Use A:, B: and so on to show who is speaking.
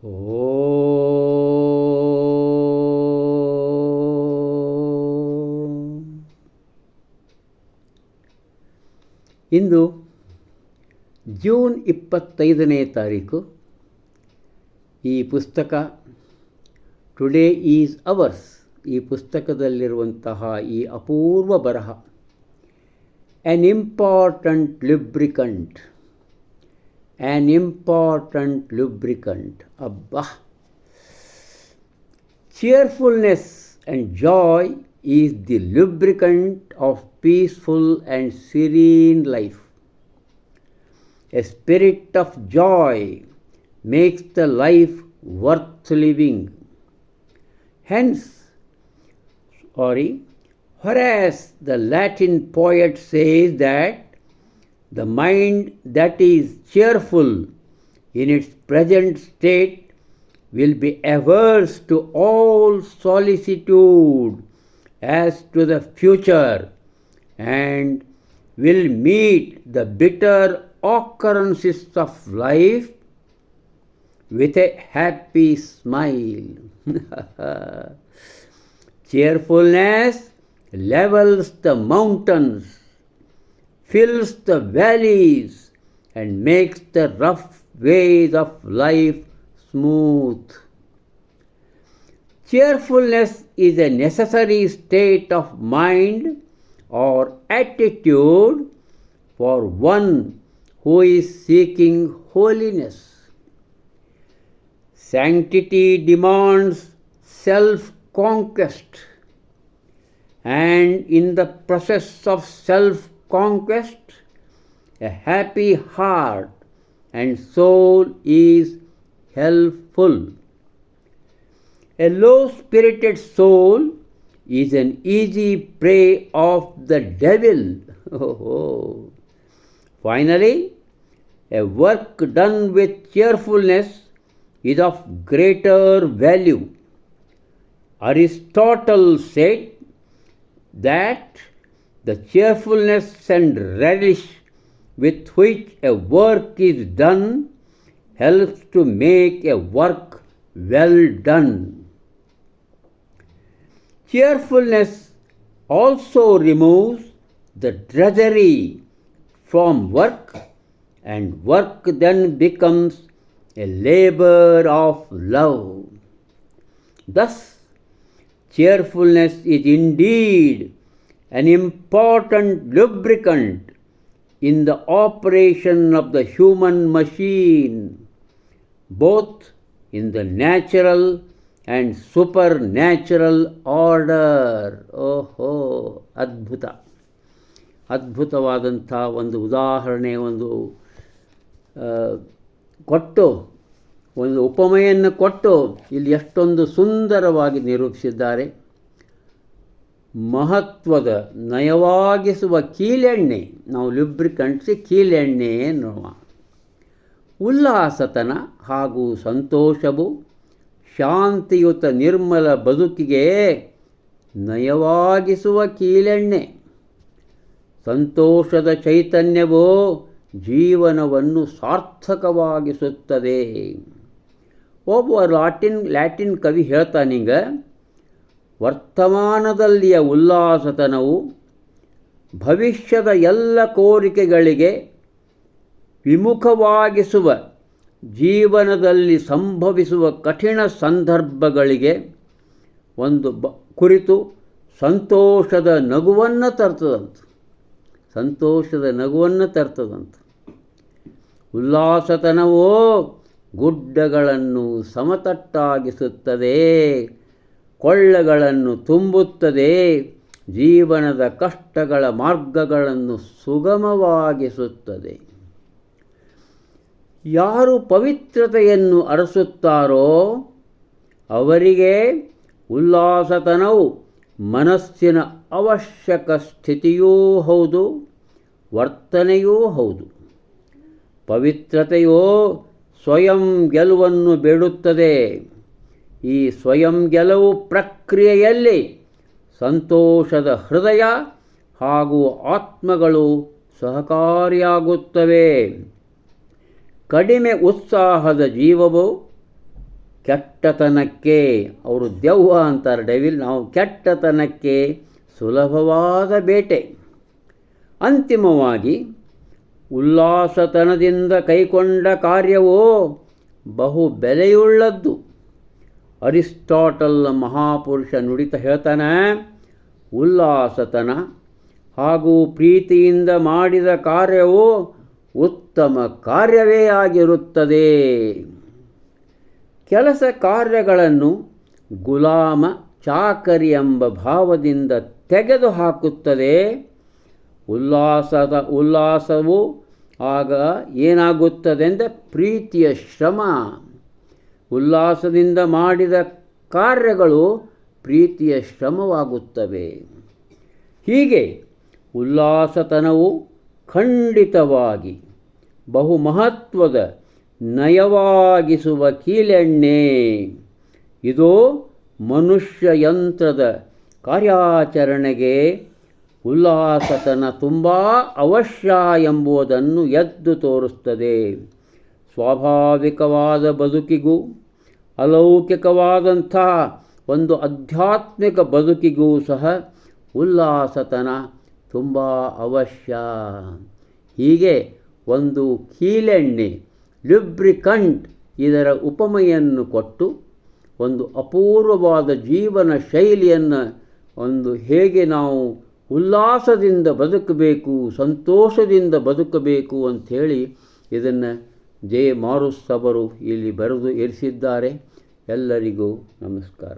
A: ಓ ಇಂದು June 25ನೇ ತಾರೀಕು. ಈ ಪುಸ್ತಕ ಟುಡೇ ಈಸ್ ಅವರ್ಸ್. ಈ ಪುಸ್ತಕದಲ್ಲಿರುವಂತಹ ಈ ಅಪೂರ್ವ ಬರಹ ಆ್ಯನ್ ಇಂಪಾರ್ಟೆಂಟ್ ಲುಬ್ರಿಕಂಟ್. ಅಬ್ಬಾ! Cheerfulness and joy is the lubricant of peaceful and serene life. A spirit of joy makes the life worth living. Whereas the Latin poet says that the mind that is cheerful in its present state will be averse to all solicitude as to the future and will meet the bitter occurrences of life with a happy smile. Cheerfulness levels the mountains, fills the valleys, and makes the rough ways of life smooth. Cheerfulness is a necessary state of mind or attitude for one who is seeking holiness. Sanctity demands self-conquest, and in the process of self-conquest, a happy heart and soul is helpful. A low-spirited soul is an easy prey of the devil. Finally, a work done with cheerfulness is of greater value. Aristotle said that the cheerfulness and relish with which a work is done helps to make a work well done. Cheerfulness also removes the drudgery from work, and work then becomes a labor of love. Thus, cheerfulness is indeed an important lubricant in the operation of the human machine, both in the natural and supernatural order. ಅದ್ಭುತವಾದಂಥ ಒಂದು ಉದಾಹರಣೆ, ಒಂದು ಉಪಮೆಯನ್ನು ಕೊಟ್ಟು ಇಲ್ಲಿ ಎಷ್ಟೊಂದು ಸುಂದರವಾಗಿ ನಿರೂಪಿಸಿದ್ದಾರೆ. ಮಹತ್ವದ ನಯವಾಗಿಸುವ ಕೀಲೆಣ್ಣೆ, ನಾವು ಲುಬ್ರಿಕಂಟ್ಸಿ ಕೀಲೆಣ್ಣೆ ಎನ್ನುವ ಉಲ್ಲಾಸತನ ಹಾಗೂ ಸಂತೋಷವು ಶಾಂತಿಯುತ ನಿರ್ಮಲ ಬದುಕಿಗೆ ನಯವಾಗಿಸುವ ಕೀಲೆಣ್ಣೆ. ಸಂತೋಷದ ಚೈತನ್ಯವೋ ಜೀವನವನ್ನು ಸಾರ್ಥಕವಾಗಿಸುತ್ತದೆ. ಒಬ್ಬ ಲ್ಯಾಟಿನ್ ಕವಿ ಹೇಳ್ತಾನೀಗ, ವರ್ತಮಾನದಲ್ಲಿಯ ಉಲ್ಲಾಸತನವು ಭವಿಷ್ಯದ ಎಲ್ಲ ಕೋರಿಕೆಗಳಿಗೆ ವಿಮುಖವಾಗಿಸುವ, ಜೀವನದಲ್ಲಿ ಸಂಭವಿಸುವ ಕಠಿಣ ಸಂದರ್ಭಗಳಿಗೆ ಒಂದು ಕುರಿತು ಸಂತೋಷದ ನಗುವನ್ನು ತರ್ತದಂತ. ಉಲ್ಲಾಸತನವೋ ಗುಡ್ಡಗಳನ್ನು ಸಮತಟ್ಟಾಗಿಸುತ್ತದೆ, ಕೊಳ್ಳಗಳನ್ನು ತುಂಬುತ್ತದೆ, ಜೀವನದ ಕಷ್ಟಗಳ ಮಾರ್ಗಗಳನ್ನು ಸುಗಮವಾಗಿಸುತ್ತದೆ. ಯಾರು ಪವಿತ್ರತೆಯನ್ನು ಅರಸುತ್ತಾರೋ ಅವರಿಗೆ ಉಲ್ಲಾಸತನವು ಮನಸ್ಸಿನ ಅವಶ್ಯಕ ಸ್ಥಿತಿಯೂ ಹೌದು, ವರ್ತನೆಯೂ ಹೌದು. ಪವಿತ್ರತೆಯೋ ಸ್ವಯಂ ಗೆಲುವನ್ನು ಬೇಡುತ್ತದೆ. ಈ ಸ್ವಯಂ ಗೆಲುವು ಪ್ರಕ್ರಿಯೆಯಲ್ಲಿ ಸಂತೋಷದ ಹೃದಯ ಹಾಗೂ ಆತ್ಮಗಳು ಸಹಕಾರಿಯಾಗುತ್ತವೆ. ಕಡಿಮೆ ಉತ್ಸಾಹದ ಜೀವವು ಕೆಟ್ಟತನಕ್ಕೆ, ಅವರು ದೆವ್ವ ಅಂತಾರೆ ಡೆವಿಲ್, ನಾವು ಕೆಟ್ಟತನಕ್ಕೆ ಸುಲಭವಾದ ಬೇಟೆ. ಅಂತಿಮವಾಗಿ ಉಲ್ಲಾಸತನದಿಂದ ಕೈಕೊಂಡ ಕಾರ್ಯವೋ ಬಹು ಬೆಲೆಯುಳ್ಳದ್ದು. ಅರಿಸ್ಟಾಟಲ್ ಮಹಾಪುರುಷ ನುಡಿತ ಹೇಳ್ತಾನೆ, ಉಲ್ಲಾಸತನ ಹಾಗೂ ಪ್ರೀತಿಯಿಂದ ಮಾಡಿದ ಕಾರ್ಯವು ಉತ್ತಮ ಕಾರ್ಯವೇ ಆಗಿರುತ್ತದೆ. ಕೆಲಸ ಕಾರ್ಯಗಳನ್ನು ಗುಲಾಮ ಚಾಕರಿ ಎಂಬ ಭಾವದಿಂದ ತೆಗೆದುಹಾಕುತ್ತದೆ. ಉಲ್ಲಾಸವು ಆಗ ಏನಾಗುತ್ತದೆಂದರೆ ಪ್ರೀತಿಯ ಶ್ರಮ. ಉಲ್ಲಾಸದಿಂದ ಮಾಡಿದ ಕಾರ್ಯಗಳು ಪ್ರೀತಿಯ ಶ್ರಮವಾಗುತ್ತವೆ. ಹೀಗೆ ಉಲ್ಲಾಸತನವು ಖಂಡಿತವಾಗಿ ಬಹು ಮಹತ್ವದ ನಯವಾಗಿಸುವ ಕೀಲೆಣ್ಣೆ. ಇದು ಮನುಷ್ಯ ಯಂತ್ರದ ಕಾರ್ಯಾಚರಣೆಗೆ ಉಲ್ಲಾಸತನ ತುಂಬ ಅವಶ್ಯ ಎಂಬುದನ್ನು ಎದ್ದು ತೋರಿಸ್ತದೆ. ಸ್ವಾಭಾವಿಕವಾದ ಬದುಕಿಗೂ ಅಲೌಕಿಕವಾದಂಥ ಒಂದು ಆಧ್ಯಾತ್ಮಿಕ ಬದುಕಿಗೂ ಸಹ ಉಲ್ಲಾಸತನ ತುಂಬ ಅವಶ್ಯ. ಹೀಗೆ ಒಂದು ಕೀಲೆಣ್ಣೆ, ಲ್ಯೂಬ್ರಿಕಂಟ್, ಇದರ ಉಪಮೆಯನ್ನು ಕೊಟ್ಟು ಒಂದು ಅಪೂರ್ವವಾದ ಜೀವನ ಶೈಲಿಯನ್ನು ಹೇಗೆ ನಾವು ಉಲ್ಲಾಸದಿಂದ ಬದುಕಬೇಕು, ಸಂತೋಷದಿಂದ ಬದುಕಬೇಕು ಅಂಥೇಳಿ ಇದನ್ನು ಜೆ ಮಾರುಸ್ ಅವರು ಇಲ್ಲಿ ಬರೆದು ಇರಿಸಿದ್ದಾರೆ. ಎಲ್ಲರಿಗೂ ನಮಸ್ಕಾರ.